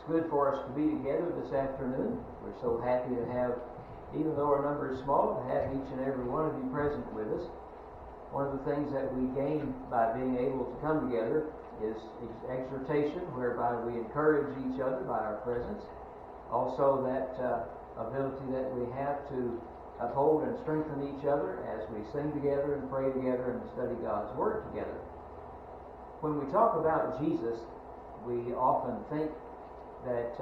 good for us to be together this afternoon. We're so happy to have, even though our number is small, to have each and every one of you present with us. One of the things that we gain by being able to come together is exhortation, whereby we encourage each other by our presence. Also that ability that we have to uphold and strengthen each other as we sing together and pray together and study God's Word together. When we talk about Jesus, we often think that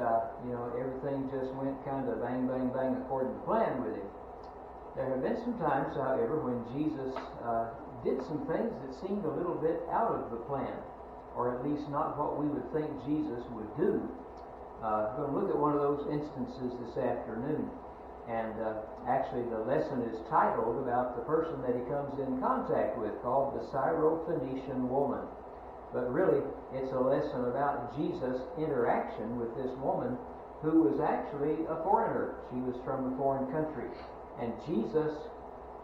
everything just went kind of bang, bang, bang according to plan with him. There have been some times, however, when Jesus did some things that seemed a little bit out of the plan, or at least not what we would think Jesus would do. I'm going to look at one of those instances this afternoon. And actually the lesson is titled about the person that he comes in contact with, called the Syro Phoenician woman. But really, it's a lesson about Jesus' interaction with this woman who was actually a foreigner. She was from a foreign country. And Jesus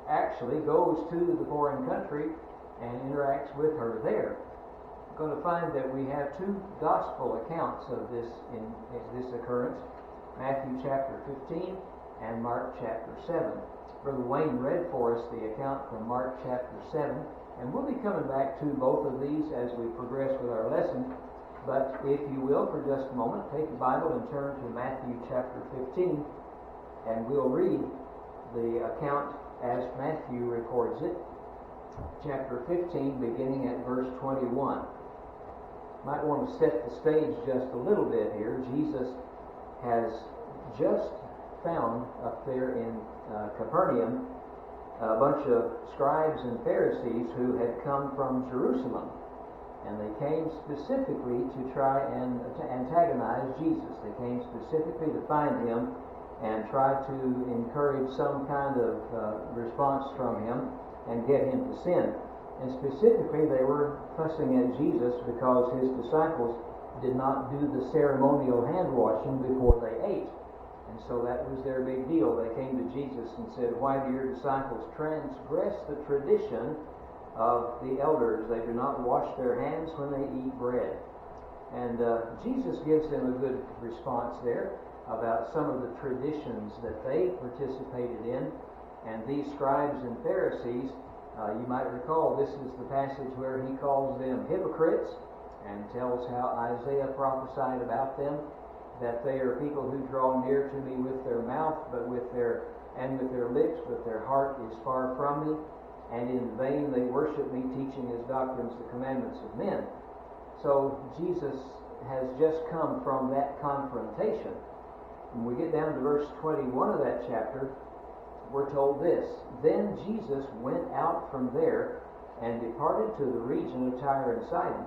actually goes to the foreign country and interacts with her there. We're going to find that we have two gospel accounts of this occurrence, Matthew chapter 15 and Mark chapter 7. Brother Wayne read for us the account from Mark chapter 7, and we'll be coming back to both of these as we progress with our lesson. But if you will, for just a moment, take the Bible and turn to Matthew chapter 15, and we'll read the account as Matthew records it, chapter 15, beginning at verse 21. Might want to set the stage just a little bit here. Jesus has just found up there in Capernaum a bunch of scribes and Pharisees who had come from Jerusalem, and they came specifically to try and antagonize Jesus. They came specifically to find him and try to encourage some kind of response from him and get him to sin. And specifically they were fussing at Jesus because his disciples did not do the ceremonial hand washing before they ate. And so that was their big deal. They came to Jesus and said, "Why do your disciples transgress the tradition of the elders? They do not wash their hands when they eat bread." And Jesus gives them a good response there about some of the traditions that they participated in. And these scribes and Pharisees, you might recall, this is the passage where he calls them hypocrites and tells how Isaiah prophesied about them, that they are people who draw near to me with their mouth, but with their lips, but their heart is far from me, and in vain they worship me, teaching as doctrines the commandments of men. So Jesus has just come from that confrontation. When we get down to verse 21 of that chapter, we're told this: "Then Jesus went out from there and departed to the region of Tyre and Sidon.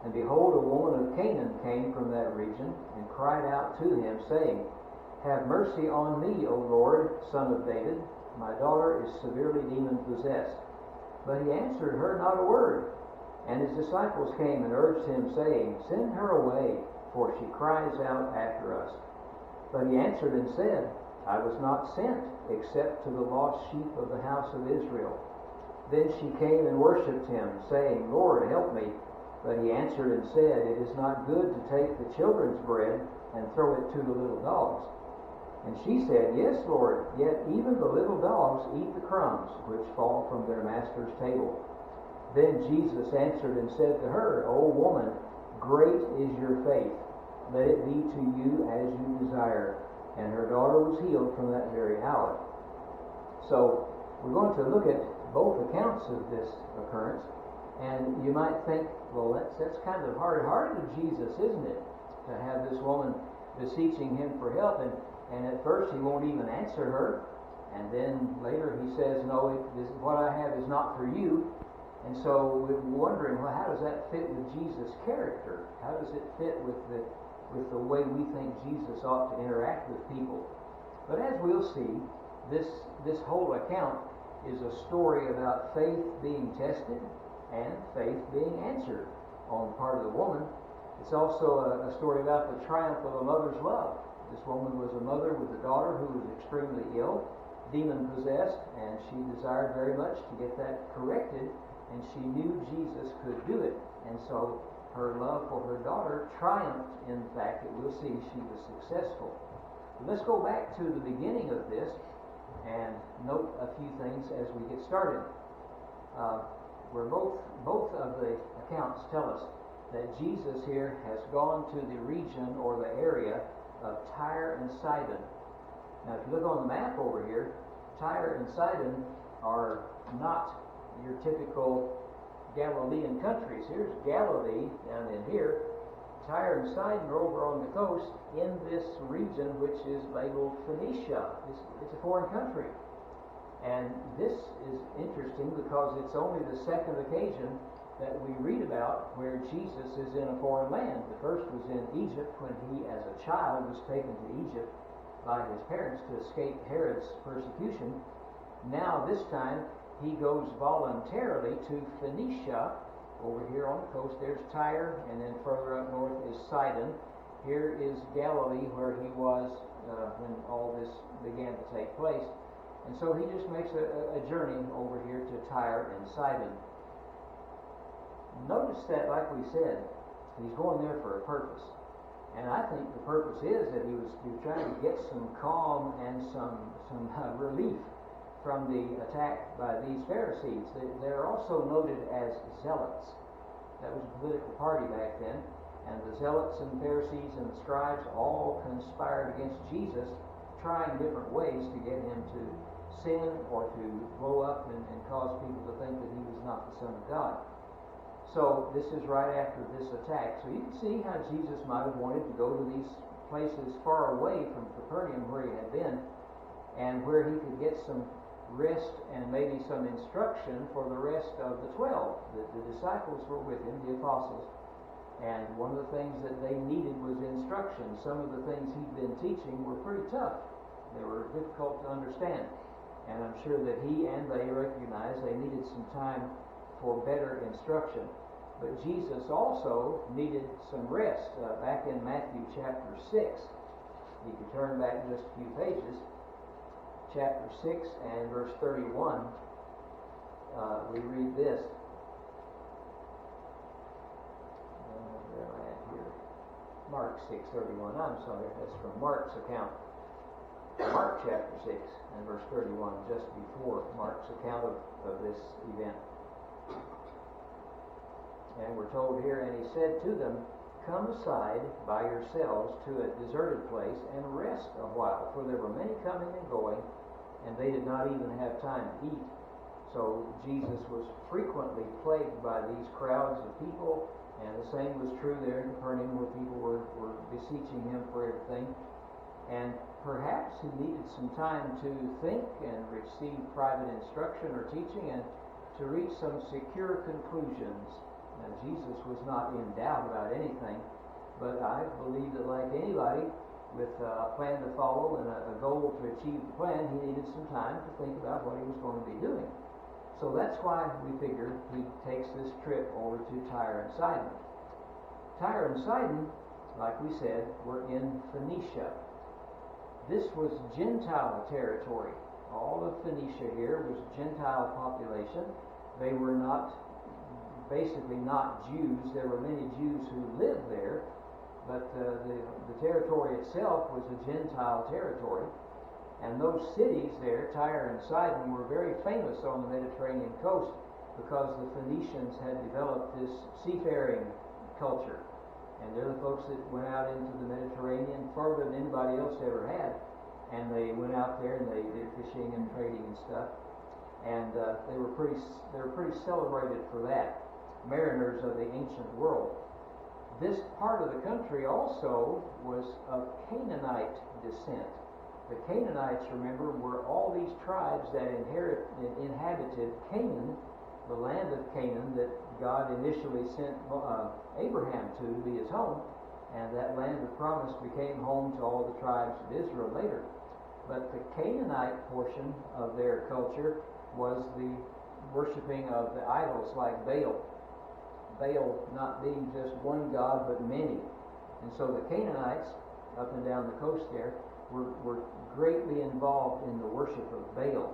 And behold, a woman of Canaan came from that region, and cried out to him, saying, Have mercy on me, O Lord, Son of David. My daughter is severely demon-possessed. But he answered her not a word. And his disciples came and urged him, saying, Send her away, for she cries out after us. But he answered and said, I was not sent, except to the lost sheep of the house of Israel. Then she came and worshipped him, saying, Lord, help me. But he answered and said, It is not good to take the children's bread and throw it to the little dogs. And she said, Yes, Lord, yet even the little dogs eat the crumbs which fall from their master's table. Then Jesus answered and said to her, O woman, great is your faith. Let it be to you as you desire. And her daughter was healed from that very hour. So we're going to look at both accounts of this occurrence. And you might think, well, that's kind of hard-hearted of Jesus, isn't it? To have this woman beseeching him for help. And at first he won't even answer her. And then later he says, no, what I have is not for you. And so we're wondering, well, how does that fit with Jesus' character? How does it fit with the way we think Jesus ought to interact with people? But as we'll see, this whole account is a story about faith being tested and faith being answered on the part of the woman. It's also a story about the triumph of a mother's love. This woman was a mother with a daughter who was extremely ill, demon-possessed, and she desired very much to get that corrected, and she knew Jesus could do it. And so her love for her daughter triumphed. In fact, that we'll see she was successful. Let's go back to the beginning of this and note a few things as we get started. Where both of the accounts tell us that Jesus here has gone to the region or the area of Tyre and Sidon. Now, if you look on the map over here, Tyre and Sidon are not your typical Galilean countries. Here's Galilee down in here. Tyre and Sidon are over on the coast in this region which is labeled Phoenicia. It's a foreign country. And this is interesting because it's only the second occasion that we read about where Jesus is in a foreign land. The first was in Egypt when he, as a child, was taken to Egypt by his parents to escape Herod's persecution. Now, this time, he goes voluntarily to Phoenicia. Over here on the coast, there's Tyre, and then further up north is Sidon. Here is Galilee, where he was when all this began to take place. And so he just makes a journey over here to Tyre and Sidon. Notice that, like we said, he's going there for a purpose. And I think the purpose is that he was trying to get some calm and some relief from the attack by these Pharisees. They're also noted as zealots. That was a political party back then. And the zealots and Pharisees and the scribes all conspired against Jesus, trying different ways to get him to sin or to blow up and cause people to think that he was not the Son of God. So this is right after this attack. So you can see how Jesus might have wanted to go to these places far away from Capernaum where he had been, and where he could get some rest and maybe some instruction for the rest of the 12. The disciples were with him, the apostles, and one of the things that they needed was instruction. Some of the things he'd been teaching were pretty tough. They were difficult to understand. And I'm sure that he and they recognized they needed some time for better instruction. But Jesus also needed some rest. Back in Matthew chapter 6, you can turn back just a few pages. Chapter 6 and verse 31, we read this. Where am I at here? Mark 6:31. I'm sorry, that's from Mark's account. Mark chapter 6 and verse 31, just before Mark's account of this event. And we're told here, and he said to them, "Come aside by yourselves to a deserted place and rest a while, for there were many coming and going, and they did not even have time to eat." So Jesus was frequently plagued by these crowds of people, and the same was true there in Capernaum, where people were beseeching him for everything. And perhaps he needed some time to think and receive private instruction or teaching and to reach some secure conclusions. Now, Jesus was not in doubt about anything, but I believe that like anybody with a plan to follow and a goal to achieve the plan, he needed some time to think about what he was going to be doing. So that's why we figure he takes this trip over to Tyre and Sidon. Tyre and Sidon, like we said, were in Phoenicia. This was Gentile territory. All of Phoenicia here was Gentile population. They were basically not Jews. There were many Jews who lived there, but the territory itself was a Gentile territory. And those cities there, Tyre and Sidon, were very famous on the Mediterranean coast because the Phoenicians had developed this seafaring culture. And they're the folks that went out into the Mediterranean further than anybody else ever had. And they went out there and they did fishing and trading and stuff. And they were pretty celebrated for that. Mariners of the ancient world. This part of the country also was of Canaanite descent. The Canaanites, remember, were all these tribes that inhabited Canaan, the land of Canaan that God initially sent Abraham to be his home, and that land of promise became home to all the tribes of Israel later. But the Canaanite portion of their culture was the worshiping of the idols like Baal. Baal not being just one god, but many. And so the Canaanites, up and down the coast there, were greatly involved in the worship of Baal.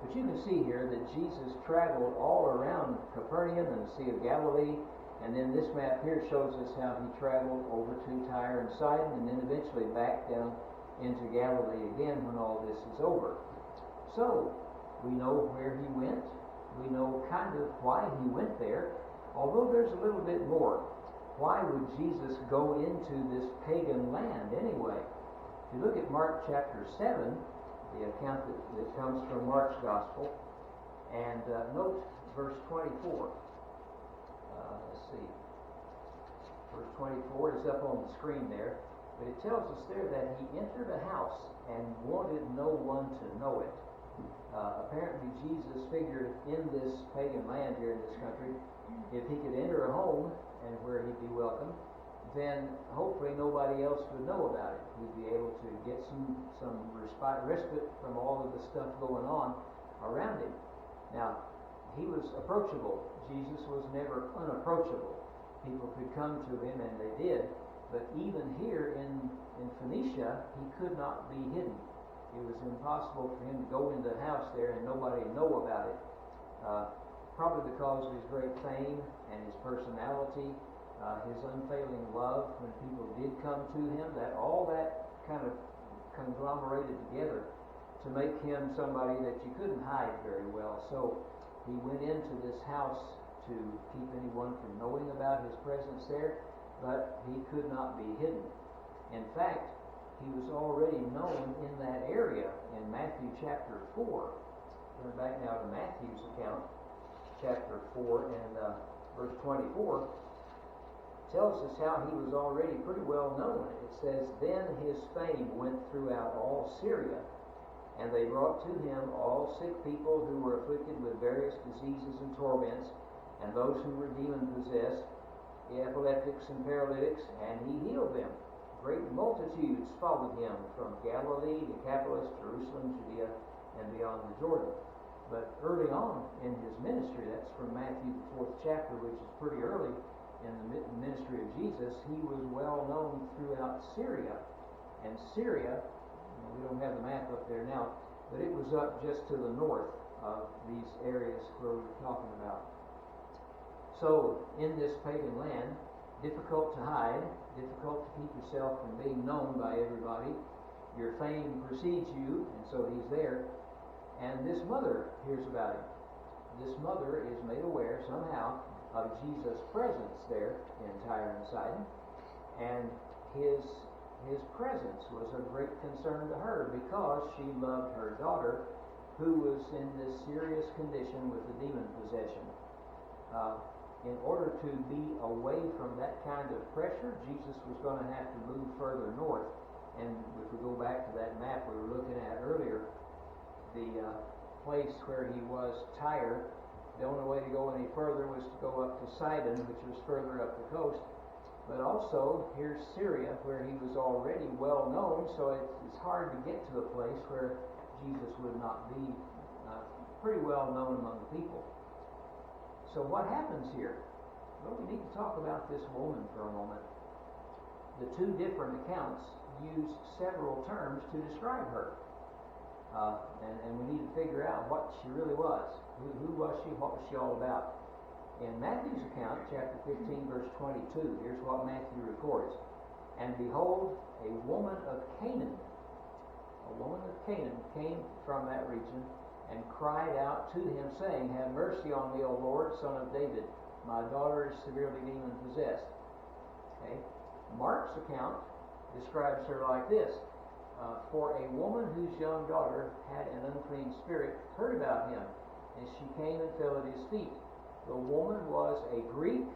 But you can see here that Jesus traveled all around Capernaum and the Sea of Galilee, And then this map here shows us how he traveled over to Tyre and Sidon, and then eventually back down into Galilee again when all this is over. So, we know where he went. We know kind of why he went there, although there's a little bit more. Why would Jesus go into this pagan land anyway? If you look at Mark chapter 7, the account that comes from Mark's Gospel, and note verse 24. Let's see. Verse 24 is up on the screen there, but it tells us there that he entered a house and wanted no one to know it. Apparently Jesus figured in this pagan land here in this country, if he could enter a home and where he'd be welcome, then hopefully nobody else would know about it. He'd be able to get some respite from all of the stuff going on around him. Now, he was approachable. Jesus was never unapproachable. People could come to him, and they did. But even here in Phoenicia, he could not be hidden. It was impossible for him to go into the house there and nobody know about it. Probably because of his great fame and his personality, his unfailing love when people did come to him, that all that kind of conglomerated together to make him somebody that you couldn't hide very well. So he went into this house to keep anyone from knowing about his presence there, but he could not be hidden. In fact, he was already known in that area in Matthew chapter 4. Turn back now to Matthew's account, chapter 4 and verse 24. Tells us how he was already pretty well known. It says, "Then his fame went throughout all Syria, and they brought to him all sick people who were afflicted with various diseases and torments, and those who were demon-possessed, the epileptics and paralytics, and he healed them. Great multitudes followed him from Galilee, Decapolis, Jerusalem, Judea, and beyond the Jordan." But early on in his ministry, that's from Matthew the 4th chapter, which is pretty early in the ministry of Jesus, he was well known throughout Syria. And Syria, we don't have the map up there now, but it was up just to the north of these areas where we're talking about. So, in this pagan land, difficult to hide, difficult to keep yourself from being known by everybody. Your fame precedes you, and so he's there. And this mother hears about him. This mother is made aware somehow of Jesus' presence there in Tyre and Sidon, and his presence was of great concern to her because she loved her daughter, who was in this serious condition with the demon possession. In order to be away from that kind of pressure, Jesus was going to have to move further north. And if we go back to that map we were looking at earlier, the place where he was, Tyre, the only way to go any further was to go up to Sidon, which was further up the coast. But also, here's Syria, where he was already well known, so it's hard to get to a place where Jesus would not be pretty well known among the people. So what happens here? Well, we need to talk about this woman for a moment. The two different accounts use several terms to describe her. And we need to figure out what she really was. Who was she? What was she all about? In Matthew's account, chapter 15, verse 22, here's what Matthew records. "And behold, a woman of Canaan came from that region and cried out to him, saying, 'Have mercy on me, O Lord, Son of David. My daughter is severely demon-possessed.'" Okay. Mark's account describes her like this. "For a woman whose young daughter had an unclean spirit heard about him, and she came and fell at his feet. The woman was a Greek,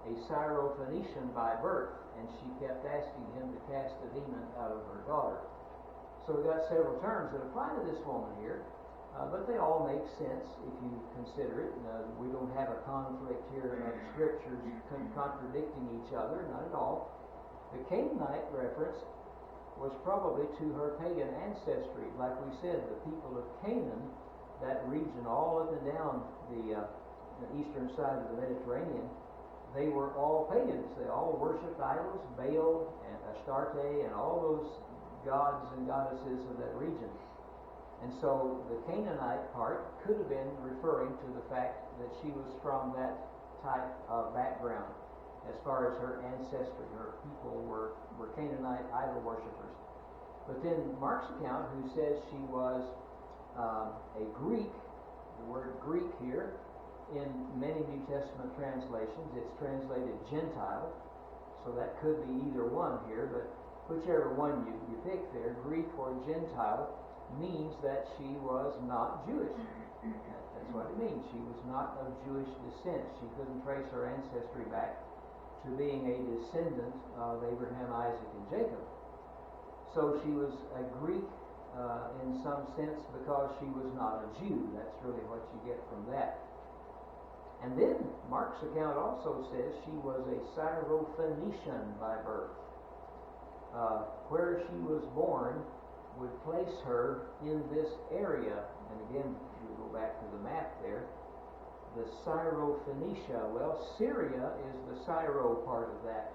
a Syro Phoenician by birth, and she kept asking him to cast the demon out of her daughter." So we've got several terms that apply to this woman here, but they all make sense if you consider it. We don't have a conflict here of scriptures contradicting each other, not at all. The Canaanite reference was probably to her pagan ancestry. Like we said, the people of Canaan, that region all up and down the eastern side of the Mediterranean, they were all pagans. They all worshipped idols, Baal and Astarte and all those gods and goddesses of that region. And so the Canaanite part could have been referring to the fact that she was from that type of background. as far as her ancestry. Her people were Canaanite idol worshippers. But then Mark's account, who says she was a Greek, the word Greek here, in many New Testament translations, it's translated Gentile, so that could be either one here, but whichever one you pick there, Greek or Gentile, means that she was not Jewish. That's what it means. She was not of Jewish descent. She couldn't trace her ancestry back to being a descendant of Abraham, Isaac, and Jacob. So she was a Greek in some sense because she was not a Jew. That's really what you get from that. And then Mark's account also says she was a Syro-Phoenician by birth. Where she was born would place her in this area. And again, if you go back to the map there, the Syro-Phoenicia, well, Syria is the Syro part of that.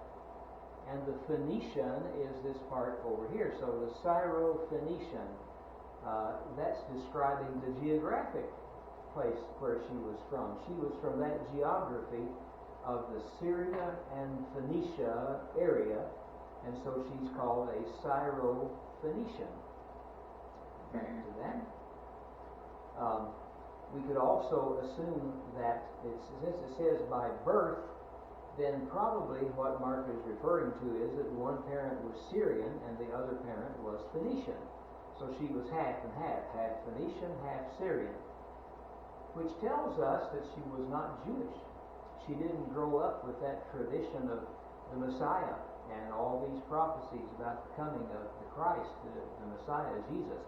And the Phoenician is this part over here. So the Syro-Phoenician, that's describing the geographic place where she was from. She was from that geography of the Syria and Phoenicia area, and so she's called a Syro-Phoenician. Back to that. We could also assume that since it says by birth, then probably what Mark is referring to is that one parent was Syrian and the other parent was Phoenician. So she was half and half Phoenician, half Syrian, which tells us that she was not Jewish. She didn't grow up with that tradition of the Messiah and all these prophecies about the coming of the Christ, the Messiah, Jesus.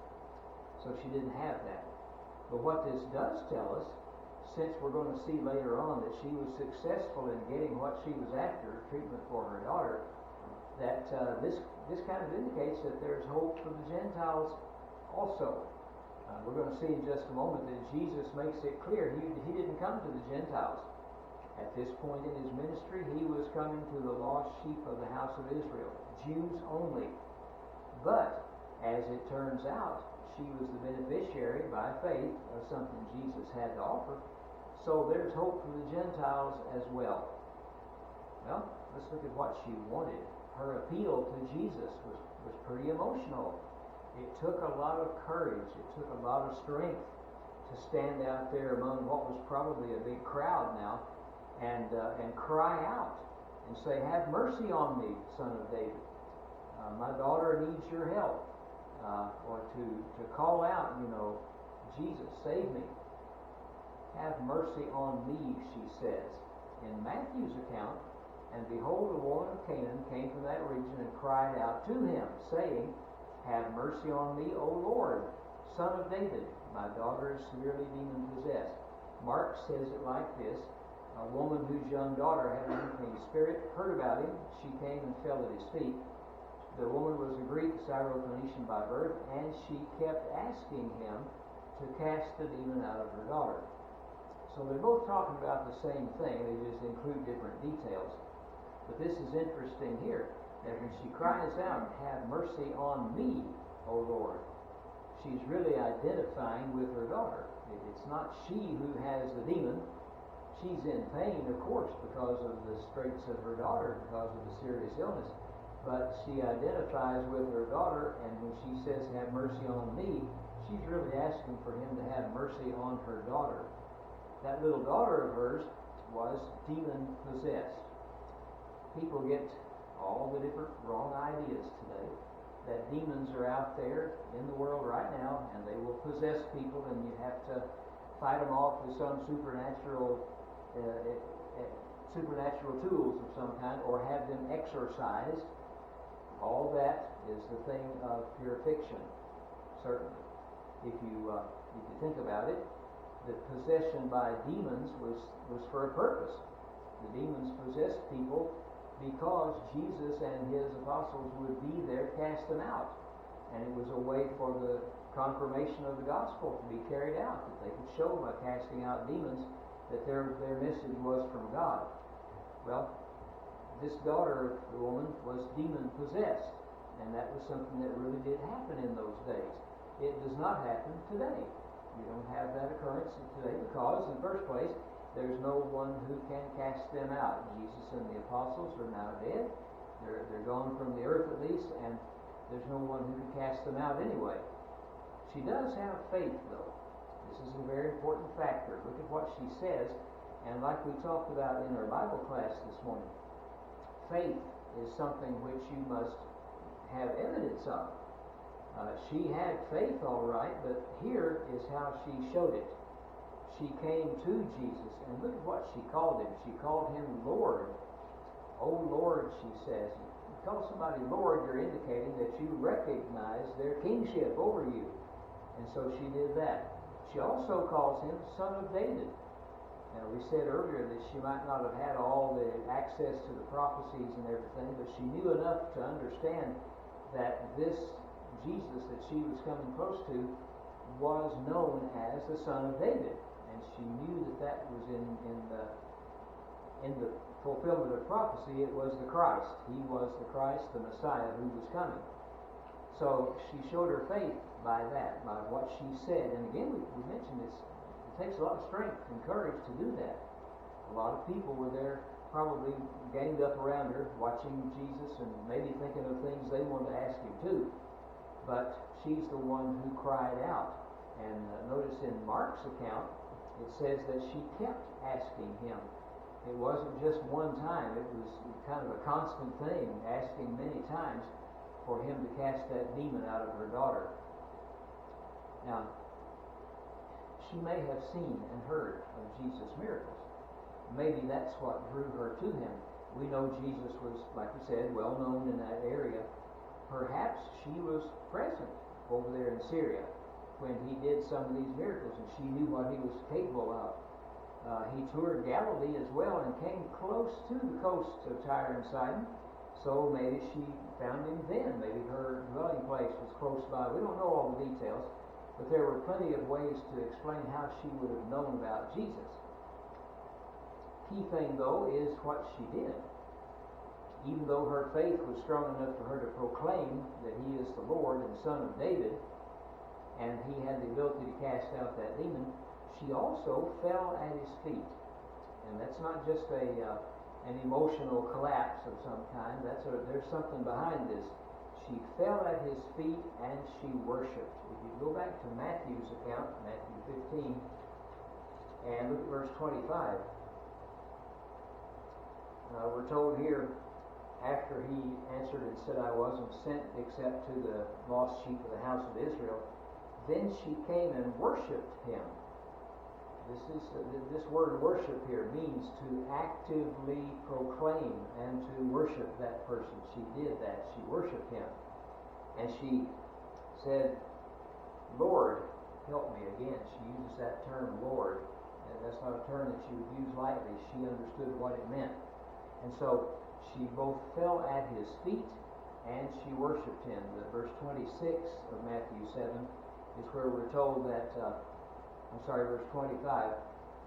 So she didn't have that. But what this does tell us, since we're going to see later on that she was successful in getting what she was after, treatment for her daughter, that this kind of indicates that there's hope for the Gentiles also. We're going to see in just a moment that Jesus makes it clear he didn't come to the Gentiles. At this point in his ministry, he was coming to the lost sheep of the house of Israel, Jews only. But, as it turns out, she was the beneficiary by faith of something Jesus had to offer. So there's hope for the Gentiles as well. Well, let's look at what she wanted. Her appeal to Jesus was pretty emotional. It took a lot of courage. It took a lot of strength to stand out there among what was probably a big crowd now and cry out and say, "Have mercy on me, Son of David. My daughter needs your help." Or to call out, "Jesus, save me. Have mercy on me," she says. In Matthew's account, "And behold, a woman of Canaan came from that region and cried out to him, saying, Have mercy on me, O Lord, Son of David. My daughter is severely demon-possessed." Mark says it like this. A woman whose young daughter had an unclean spirit heard about him. She came and fell at his feet. The woman was a Greek, Syro-Phoenician by birth, and she kept asking him to cast the demon out of her daughter. So they're both talking about the same thing. They just include different details. But this is interesting here, that when she cries out, "Have mercy on me, O Lord," she's really identifying with her daughter. It's not she who has the demon. She's in pain, of course, because of the straits of her daughter, because of the serious illness. But she identifies with her daughter, and when she says, "Have mercy on me," she's really asking for him to have mercy on her daughter. That little daughter of hers was demon-possessed. People get all the different wrong ideas today, that demons are out there in the world right now, and they will possess people, and you have to fight them off with some supernatural tools of some kind, or have them exorcised. All that is the thing of pure fiction, certainly. If you think about it, the possession by demons was for a purpose. The demons possessed people because Jesus and his apostles would be there, cast them out. And it was a way for the confirmation of the gospel to be carried out, that they could show by casting out demons that their message was from God. Well, this daughter of the woman was demon-possessed, and that was something that really did happen in those days. It does not happen today. You don't have that occurrence today because, in the first place, there's no one who can cast them out. Jesus and the apostles are now dead. They're gone from the earth at least, and there's no one who can cast them out anyway. She does have faith, though. This is a very important factor. Look at what she says, and like we talked about in our Bible class this morning, faith is something which you must have evidence of. She had faith, all right, but here is how she showed it. She came to Jesus, and look at what she called him. She called him Lord. Oh, Lord, she says. You call somebody Lord, you're indicating that you recognize their kingship over you. And so she did that. She also calls him Son of David. Now, we said earlier that she might not have had all the access to the prophecies and everything, but she knew enough to understand that this Jesus that she was coming close to was known as the Son of David. And she knew that that was in the fulfillment of prophecy. It was the Christ. He was the Christ, the Messiah, who was coming. So she showed her faith by that, by what she said. And again, we mentioned this. It takes a lot of strength and courage to do that. A lot of people were there, probably ganged up around her, watching Jesus and maybe thinking of things they wanted to ask him too. But she's the one who cried out. And notice in Mark's account, it says that she kept asking him. It wasn't just one time. It was kind of a constant thing, asking many times for him to cast that demon out of her daughter. Now, she may have seen and heard of Jesus' miracles. Maybe that's what drew her to him. We know Jesus was, like we said, well known in that area. Perhaps she was present over there in Syria when he did some of these miracles, and she knew what he was capable of. He toured Galilee as well and came close to the coast of Tyre and Sidon, so maybe she found him then. Maybe her dwelling place was close by. We don't know all the details, but there were plenty of ways to explain how she would have known about Jesus. Key thing, though, is what she did. Even though her faith was strong enough for her to proclaim that he is the Lord and Son of David, and he had the ability to cast out that demon, she also fell at his feet. And that's not just an emotional collapse of some kind. There's something behind this. She fell at his feet and she worshipped. If you go back to Matthew's account, Matthew 15, and look at verse 25. We're told here, after he answered and said, I wasn't sent except to the lost sheep of the house of Israel, then she came and worshipped him. This word worship here means to actively proclaim and to worship that person. She did that. She worshiped him. And she said, Lord, help me. Again, she uses that term, Lord. And that's not a term that she would use lightly. She understood what it meant. And so she both fell at his feet and she worshipped him. Verse 26 of Matthew 7 is where we're told that, verse 25,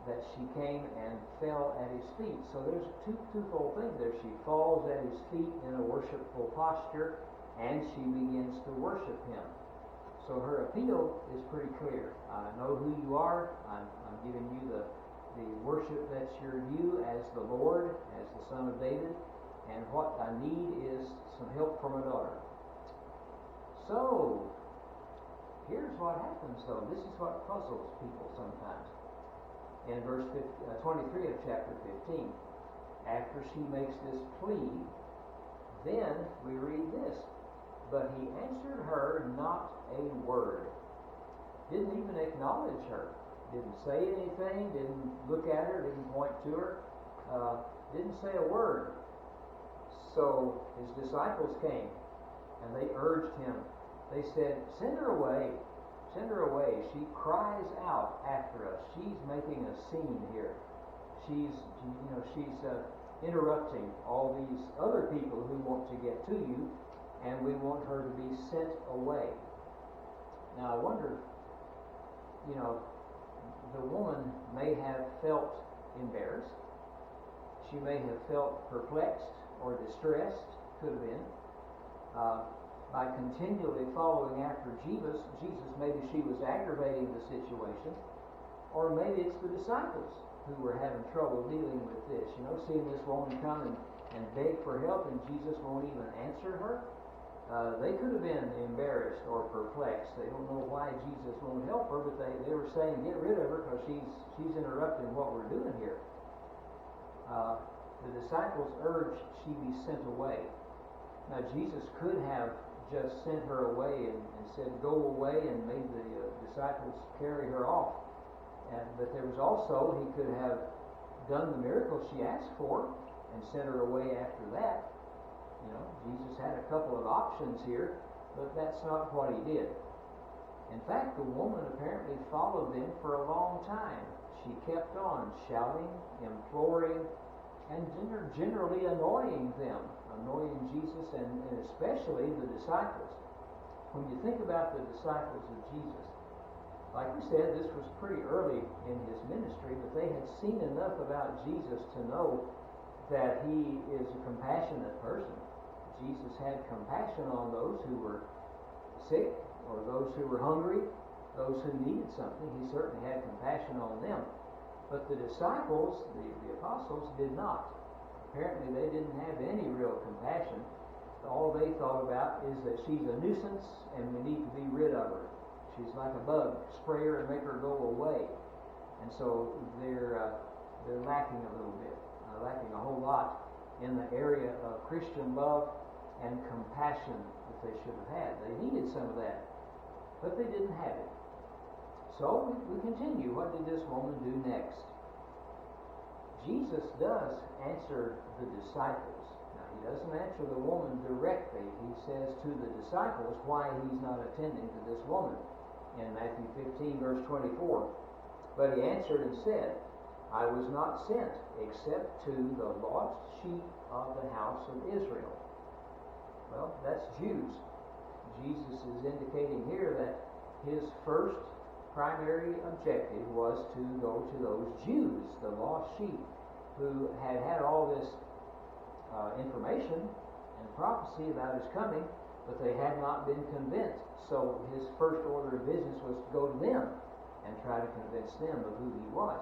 that she came and fell at his feet. So there's a twofold thing there. She falls at his feet in a worshipful posture, and she begins to worship him. So her appeal is pretty clear. I know who you are. I'm giving you the worship that's your due as the Lord, as the Son of David, and what I need is some help from a daughter. So, here's what happens, though. This is what puzzles people sometimes. In verse 23 of chapter 15, after she makes this plea, then we read this. But he answered her not a word. Didn't even acknowledge her. Didn't say anything. Didn't look at her. Didn't point to her. Didn't say a word. So his disciples came and they urged him. They said, send her away. Send her away. She cries out after us. She's making a scene here. She's interrupting all these other people who want to get to you, and we want her to be sent away. Now I wonder, the woman may have felt embarrassed. She may have felt perplexed or distressed, could have been. By continually following after Jesus, maybe she was aggravating the situation, or maybe it's the disciples who were having trouble dealing with this. You know, seeing this woman come and beg for help and Jesus won't even answer her. They could have been embarrassed or perplexed. They don't know why Jesus won't help her, but they were saying, get rid of her because she's interrupting what we're doing here. The disciples urged she be sent away. Now Jesus could have just sent her away and said, go away, and made the disciples carry her off. But there was also, he could have done the miracle she asked for and sent her away after that. You know, Jesus had a couple of options here, but that's not what he did. In fact, the woman apparently followed them for a long time. She kept on shouting, imploring, and generally annoying them, annoying Jesus and especially the disciples. When you think about the disciples of Jesus, like we said, this was pretty early in his ministry, but they had seen enough about Jesus to know that he is a compassionate person. Jesus had compassion on those who were sick or those who were hungry, those who needed something. He certainly had compassion on them. But the disciples, the apostles, did not. Apparently they didn't have any real compassion. All they thought about is that she's a nuisance and we need to be rid of her. She's like a bug. Spray her and make her go away. And so they're lacking a little bit, lacking a whole lot in the area of Christian love and compassion that they should have had. They needed some of that, but they didn't have it. So we continue. What did this woman do next? Jesus does answer the disciples. Now, he doesn't answer the woman directly. He says to the disciples why he's not attending to this woman in Matthew 15, verse 24. But he answered and said, I was not sent except to the lost sheep of the house of Israel. Well, that's Jews. Jesus is indicating here that his first primary objective was to go to those Jews, the lost sheep, who had all this information and prophecy about his coming, but they had not been convinced. So his first order of business was to go to them and try to convince them of who he was.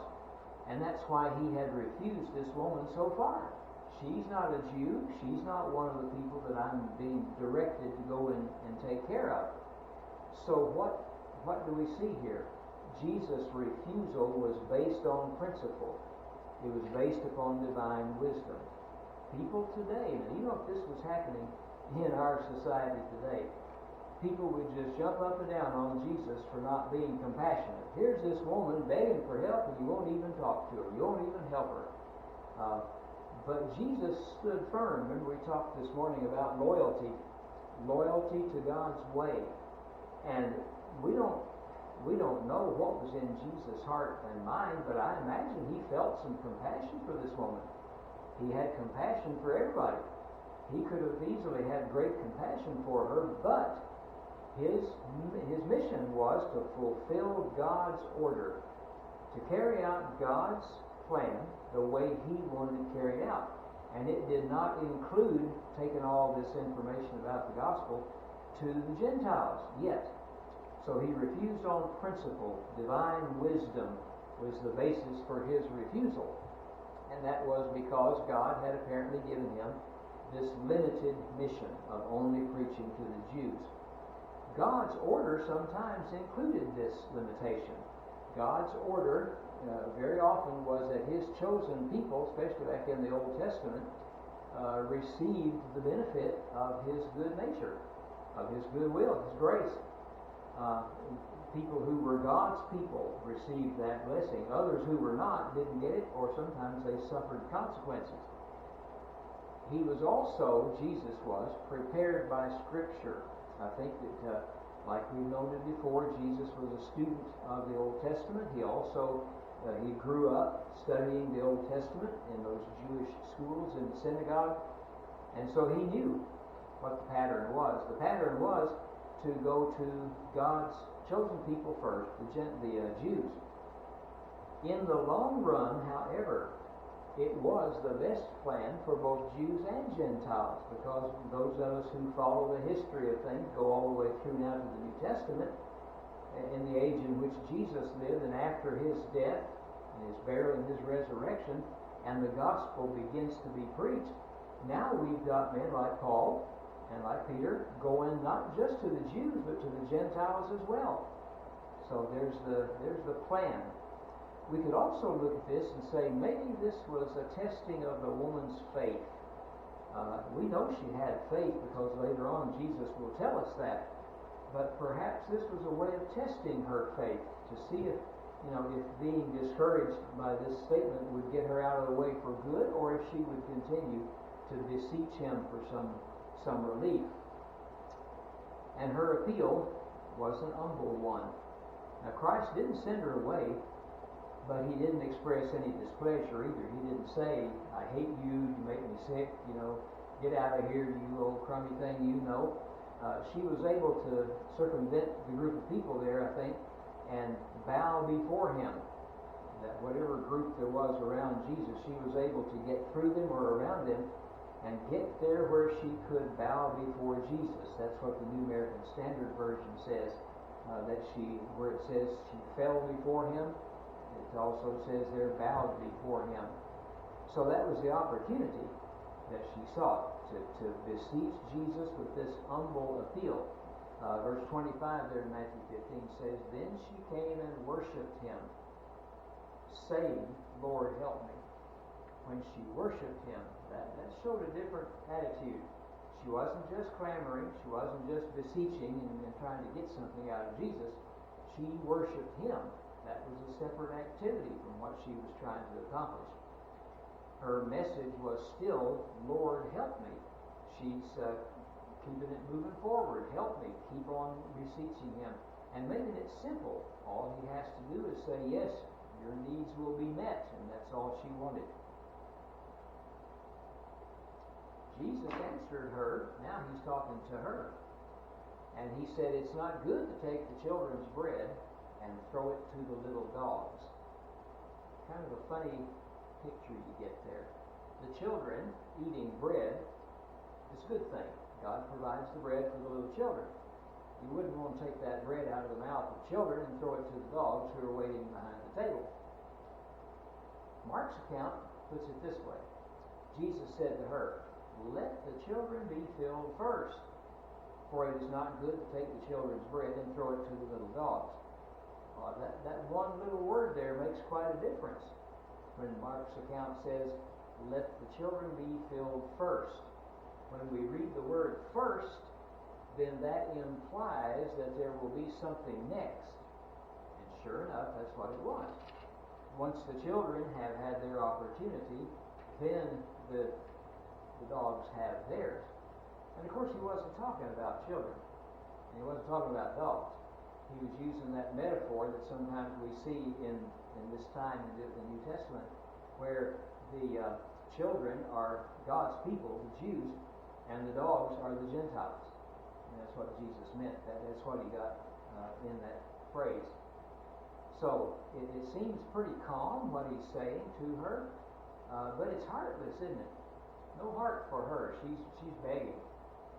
And that's why he had refused this woman so far. She's not a Jew. She's not one of the people that I'm being directed to go and take care of. So what do we see here? Jesus' refusal was based on principle. It was based upon divine wisdom. People today, now you know if this was happening in our society today, people would just jump up and down on Jesus for not being compassionate. Here's this woman begging for help and you won't even talk to her. You won't even help her. But Jesus stood firm. Remember we talked this morning about loyalty to God's way. And we don't know what was in Jesus' heart and mind, but I imagine he felt some compassion for this woman. He had compassion for everybody. He could have easily had great compassion for her, but his mission was to fulfill God's order, to carry out God's plan the way he wanted it carried out. And it did not include taking all this information about the gospel to the Gentiles yet. So he refused on principle. Divine wisdom was the basis for his refusal. And that was because God had apparently given him this limited mission of only preaching to the Jews. God's order sometimes included this limitation. God's order very often was that his chosen people, especially back in the Old Testament, received the benefit of his good nature, of his goodwill, his grace. People who were God's people received that blessing. Others who were not didn't get it, or sometimes they suffered consequences. He was also, Jesus was, prepared by Scripture. I think that, like we noted before, Jesus was a student of the Old Testament. He also he grew up studying the Old Testament in those Jewish schools in the synagogue, and so he knew what the pattern was. The pattern was to go to God's chosen people first, the Jews. In the long run, however, it was the best plan for both Jews and Gentiles, because those of us who follow the history of things go all the way through now to the New Testament, in the age in which Jesus lived and after his death, his burial and his resurrection, and the gospel begins to be preached, now we've got men like Paul and like Peter going not just to the Jews but to the Gentiles as well. So there's the plan. We could also look at this and say maybe this was a testing of the woman's faith. We know she had faith because later on Jesus will tell us that. But perhaps this was a way of testing her faith to see if being discouraged by this statement would get her out of the way for good, or if she would continue to beseech him for some relief. And her appeal was an humble one. Now Christ didn't send her away, but he didn't express any displeasure either. He didn't say, I hate you, you make me sick, get out of here, you old crummy thing, She was able to circumvent the group of people there, I think, and bow before him. That whatever group there was around Jesus, she was able to get through them or around them and get there where she could bow before Jesus. That's what the New American Standard Version says, where it says she fell before him. It also says there bowed before him. So that was the opportunity that she sought, to beseech Jesus with this humble appeal. Verse 25 there in Matthew 15 says, Then she came and worshipped him, saying, Lord, help me. When she worshipped him, that showed a different attitude. She wasn't just clamoring, she wasn't just beseeching and trying to get something out of Jesus. She worshipped him. That was a separate activity from what she was trying to accomplish. Her message was still, Lord, help me. She's keeping it moving forward. Help me. Keep on beseeching him. And making it simple. All he has to do is say, yes, your needs will be met. And that's all she wanted. Jesus answered her. Now he's talking to her. And he said, it's not good to take the children's bread and throw it to the little dogs. Kind of a funny picture you get there. The children eating bread is a good thing. God provides the bread for the little children. You wouldn't want to take that bread out of the mouth of children and throw it to the dogs who are waiting behind the table. Mark's account puts it this way. Jesus said to her, Let the children be filled first, for it is not good to take the children's bread and throw it to the little dogs. Well, that one little word there makes quite a difference. When Mark's account says, let the children be filled first. When we read the word first, then that implies that there will be something next. And sure enough, that's what it was. Once the children have had their opportunity, then the dogs have theirs. And of course, he wasn't talking about children. And he wasn't talking about dogs. He was using that metaphor that sometimes we see in this time in the New Testament, where the children are God's people, the Jews, and the dogs are the Gentiles. And that's what Jesus meant. That's what he got in that phrase. So it seems pretty calm what he's saying to her, but it's heartless, isn't it? No heart for her. She's begging,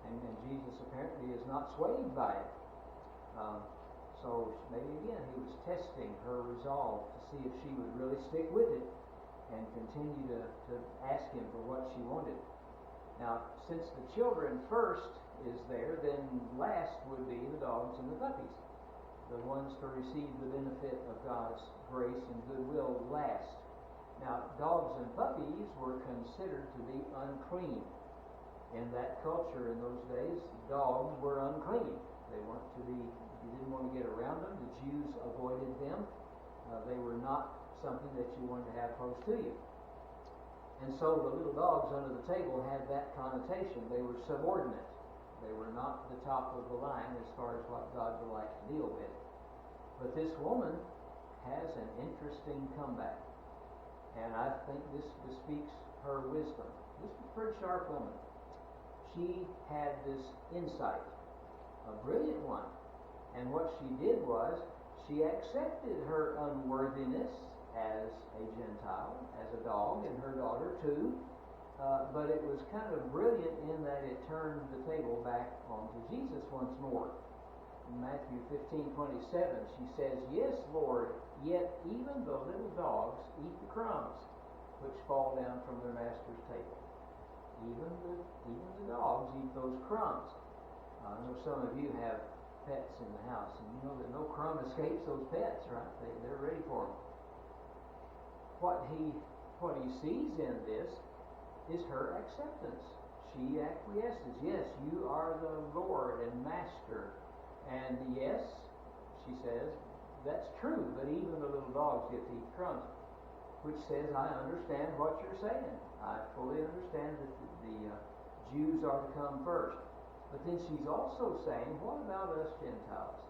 and Jesus apparently is not swayed by it. So maybe again he was testing her resolve to see if she would really stick with it and continue to ask him for what she wanted. Now, since the children first is there, then last would be the dogs and the puppies, the ones to receive the benefit of God's grace and goodwill last. Now, dogs and puppies were considered to be unclean. In that culture in those days, dogs were unclean. They weren't to be, you didn't want to get around them. The Jews avoided them. They were not something that you wanted to have close to you. And so the little dogs under the table had that connotation. They were subordinate. They were not the top of the line as far as what God would like to deal with. But this woman has an interesting comeback. And I think this bespeaks her wisdom. This was a pretty sharp woman. She had this insight, a brilliant one. And what she did was, she accepted her unworthiness as a Gentile, as a dog, and her daughter too. But it was kind of brilliant in that it turned the table back onto Jesus once more. In Matthew 15:27, she says, Yes, Lord, Yet even the little dogs eat the crumbs which fall down from their master's table. Even the dogs eat those crumbs. I know some of you have pets in the house, and you know that no crumb escapes those pets, right? They're ready for them. What he sees in this is her acceptance. She acquiesces. Yes, you are the Lord and Master. And yes, she says, that's true, but even the little dogs get to eat crumbs. Which says, I understand what you're saying. I fully understand that the Jews are to come first. But then she's also saying, what about us Gentiles?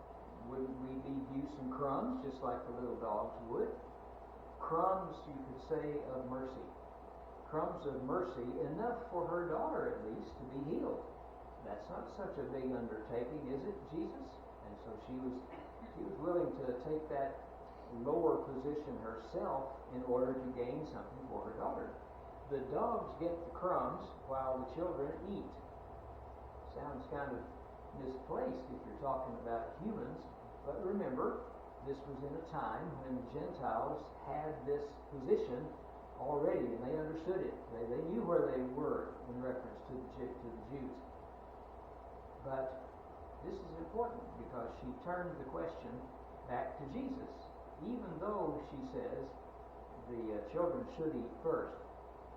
Wouldn't we be used some crumbs just like the little dogs would? Crumbs, you could say, of mercy. Crumbs of mercy, enough for her daughter at least to be healed. That's not such a big undertaking, is it, Jesus? And so she was willing to take that lower position herself in order to gain something for her daughter. The dogs get the crumbs while the children eat. Sounds kind of misplaced if you're talking about humans, but remember, this was in a time when the Gentiles had this position already, and they understood it. They knew where they were in reference to the Jews. But this is important because she turned the question back to Jesus. Even though, she says, the children should eat first,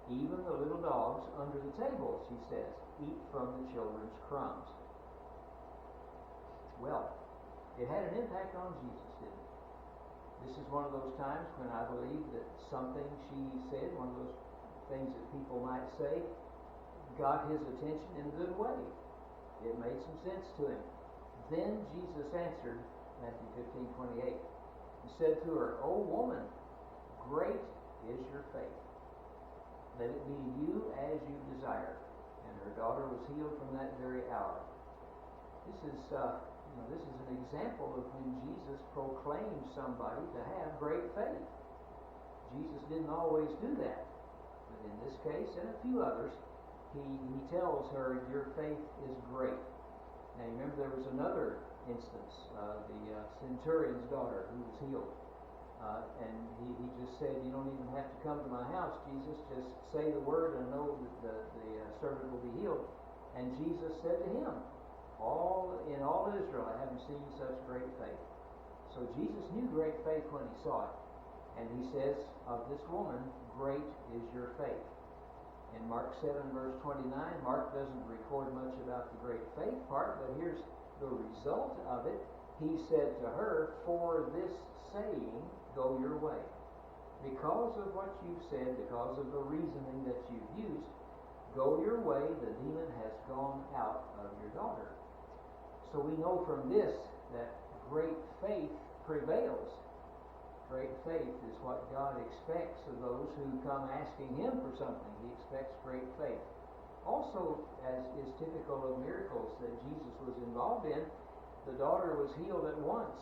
even the little dogs under the table, she says, eat from the children's crumbs. Well, it had an impact on Jesus, didn't it? This is one of those times when I believe that something she said, one of those things that people might say, got his attention in a good way. It made some sense to him. Then Jesus answered, Matthew 15:28, and said to her, O woman, great is your faith. Let it be to you as you desire. And her daughter was healed from that very hour. This is an example of when Jesus proclaimed somebody to have great faith. Jesus didn't always do that, but in this case and a few others, he tells her, your faith is great. Now remember, there was another instance, the centurion's daughter who was healed. And he just said, you don't even have to come to my house, Jesus. Just say the word and know that the servant will be healed. And Jesus said to him, in all Israel I haven't seen such great faith. So Jesus knew great faith when he saw it. And he says of this woman, great is your faith. In Mark 7 verse 29, Mark doesn't record much about the great faith part, but here's the result of it. He said to her, for this saying, go your way. Because of what you've said, because of the reasoning that you've used, go your way, the demon has gone out of your daughter. So we know from this that great faith prevails. Great faith is what God expects of those who come asking Him for something. He expects great faith. Also, as is typical of miracles that Jesus was involved in, the daughter was healed at once.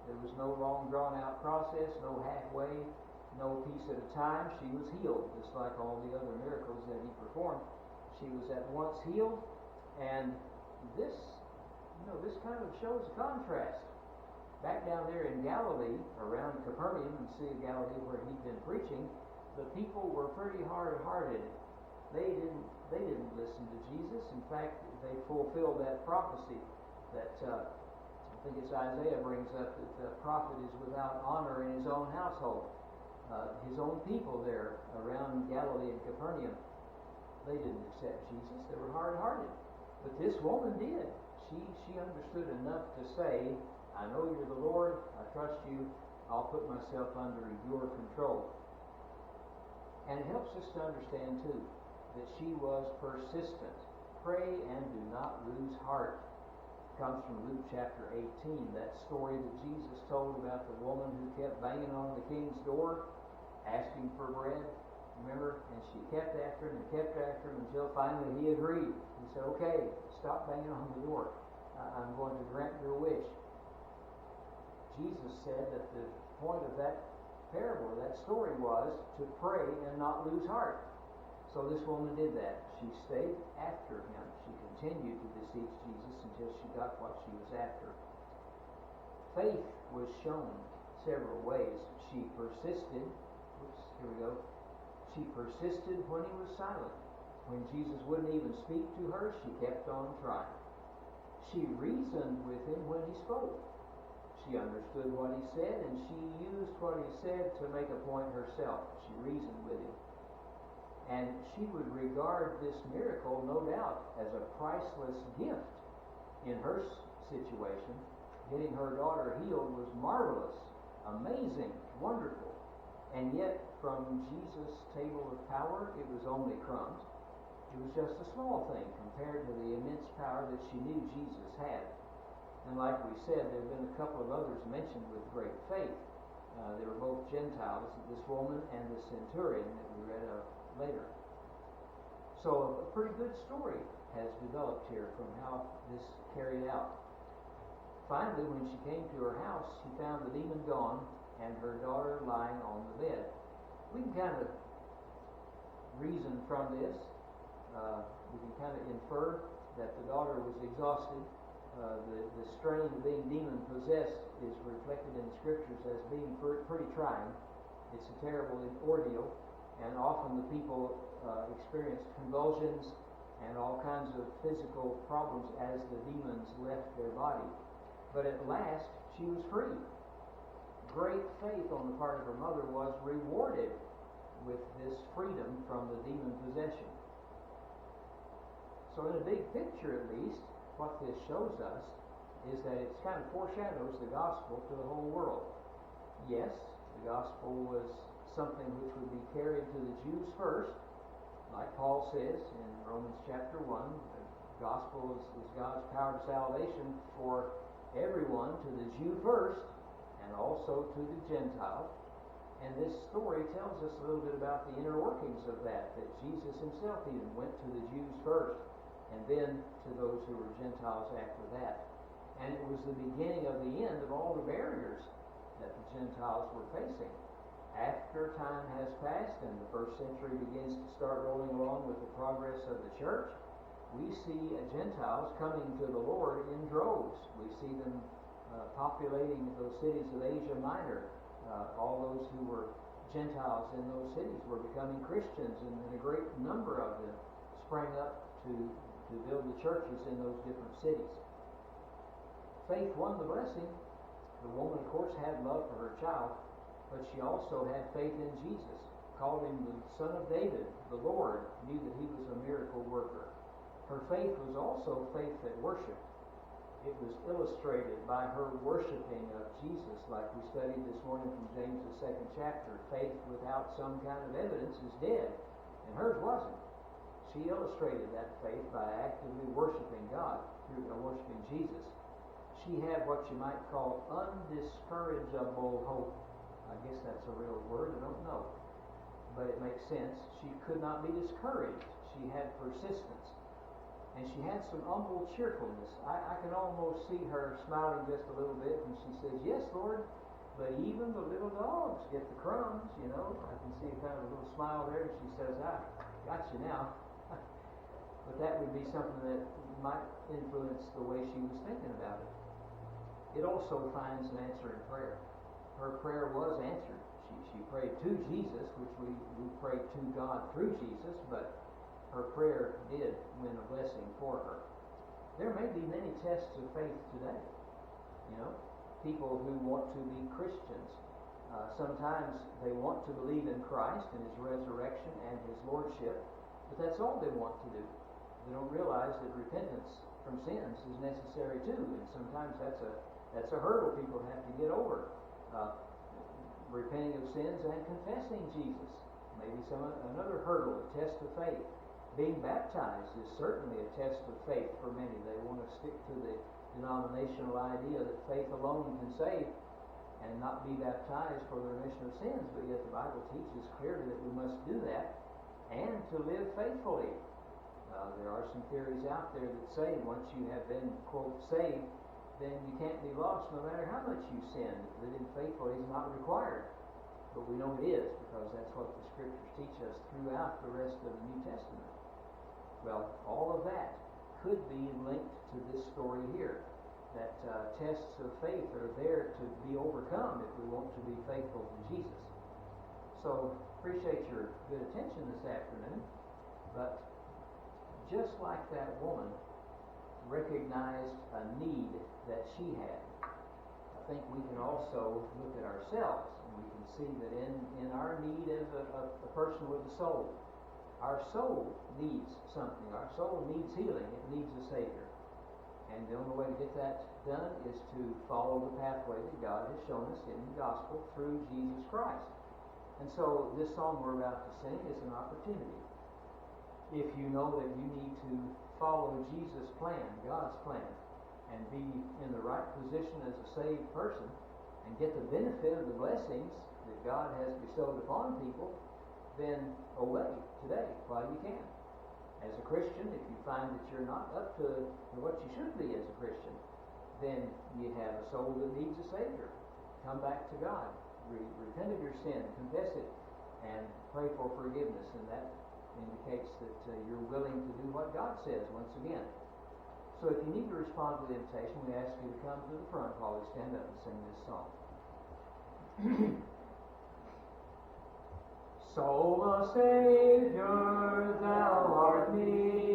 There was no long drawn-out process, no halfway, no piece at a time. She was healed, just like all the other miracles that He performed. She was at once healed, and this kind of shows a contrast. Back down there in Galilee, around Capernaum, and Sea of Galilee, where He'd been preaching, the people were pretty hard-hearted. They didn't listen to Jesus. In fact, they fulfilled that prophecy that I think it's Isaiah brings up, that the prophet is without honor in his own household. His own people there around Galilee and Capernaum, they didn't accept Jesus. They were hard-hearted. But this woman did. She understood enough to say, I know you're the Lord, I trust you, I'll put myself under your control. And it helps us to understand too that she was persistent. Pray and do not lose heart. It comes from Luke chapter 18, that story that Jesus told about the woman who kept banging on the king's door, asking for bread. Remember? And she kept after him and kept after him until finally he agreed. He said, okay, stop banging on the door. I'm going to grant your wish. Jesus said that the point of that parable, that story, was to pray and not lose heart. So this woman did that. She stayed after him. She continued to beseech Jesus until she got what she was after. Faith was shown, several ways. She persisted. Here we go. She persisted when he was silent. When Jesus wouldn't even speak to her, she kept on trying. She reasoned with him when he spoke. She understood what he said, and she used what he said to make a point herself. She reasoned with him. And she would regard this miracle, no doubt, as a priceless gift in her situation. Getting her daughter healed was marvelous, amazing, wonderful. And yet, from Jesus' table of power, it was only crumbs. It was just a small thing compared to the immense power that she knew Jesus had. And like we said, there have been a couple of others mentioned with great faith. They were both Gentiles, this woman and the centurion that we read of later. So a pretty good story has developed here from how this carried out. Finally, when she came to her house, she found the demon gone and her daughter lying on the bed. We can kind of reason from this. We can kind of infer that the daughter was exhausted. The strain of being demon-possessed is reflected in the Scriptures as being pretty trying. It's a terrible ordeal, and often the people experienced convulsions and all kinds of physical problems as the demons left their body. But at last, she was free. Great faith on the part of her mother was rewarded with this freedom from the demon possession. So in a big picture at least, what this shows us is that it kind of foreshadows the gospel to the whole world. Yes, the gospel was something which would be carried to the Jews first, like Paul says in Romans chapter 1. The gospel is God's power to salvation for everyone, to the Jew first, and also to the Gentile. And this story tells us a little bit about the inner workings of that Jesus himself even went to the Jews first, and then to those who were Gentiles after that. And it was the beginning of the end of all the barriers that the Gentiles were facing. After time has passed and the first century begins to start rolling along with the progress of the church, we see Gentiles coming to the Lord in droves. We see them populating those cities of Asia Minor. All those who were Gentiles in those cities were becoming Christians, and a great number of them sprang up to build the churches in those different cities. Faith won the blessing. The woman, of course, had love for her child, but she also had faith in Jesus, called him the Son of David, the Lord, knew that he was a miracle worker. Her faith was also faith that worshiped. It was illustrated by her worshiping of Jesus, like we studied this morning from James, the 2nd chapter. Faith without some kind of evidence is dead, and hers wasn't. She illustrated that faith by actively worshiping God, through worshiping Jesus. She had what you might call undiscourageable hope. I guess that's a real word, I don't know. But it makes sense. She could not be discouraged. She had persistence. And she had some humble cheerfulness. I can almost see her smiling just a little bit when she says, "Yes, Lord, but even the little dogs get the crumbs," you know. I can see kind of a little smile there, and she says, "I got you now." But that would be something that might influence the way she was thinking about it. It also finds an answer in prayer. Her prayer was answered. She prayed to Jesus, which we pray to God through Jesus, but her prayer did win a blessing for her. There may be many tests of faith today. You know, people who want to be Christians. Sometimes they want to believe in Christ and his resurrection and his lordship, but that's all they want to do. They don't realize that repentance from sins is necessary too, and sometimes that's a hurdle people have to get over. Repenting of sins and confessing Jesus, maybe another hurdle, a test of faith. Being baptized is certainly a test of faith for many. They want to stick to the denominational idea that faith alone can save and not be baptized for the remission of sins, but yet the Bible teaches clearly that we must do that and to live faithfully. There are some theories out there that say once you have been, quote, saved, then you can't be lost no matter how much you sin. Living faithfully is not required. But we know it is, because that's what the Scriptures teach us throughout the rest of the New Testament. Well, all of that could be linked to this story here. that tests of faith are there to be overcome if we want to be faithful to Jesus. So, appreciate your good attention this afternoon. But just like that woman recognized a need that she had, I think we can also look at ourselves, and we can see that in our need as a person with a soul, our soul needs something. Our soul needs healing. It needs a Savior. And the only way to get that done is to follow the pathway that God has shown us in the gospel through Jesus Christ. And so this song we're about to sing is an opportunity. If you know that you need to follow Jesus' plan, God's plan, and be in the right position as a saved person and get the benefit of the blessings that God has bestowed upon people, then obey today while you can. As a Christian, if you find that you're not up to what you should be as a Christian, then you have a soul that needs a Savior. Come back to God. Repent of your sin, confess it, and pray for forgiveness. And that indicates that you're willing to do what God says once again. So if you need to respond to the invitation, we ask you to come to the front while we stand up and sing this song. Soul of Savior, thou art near.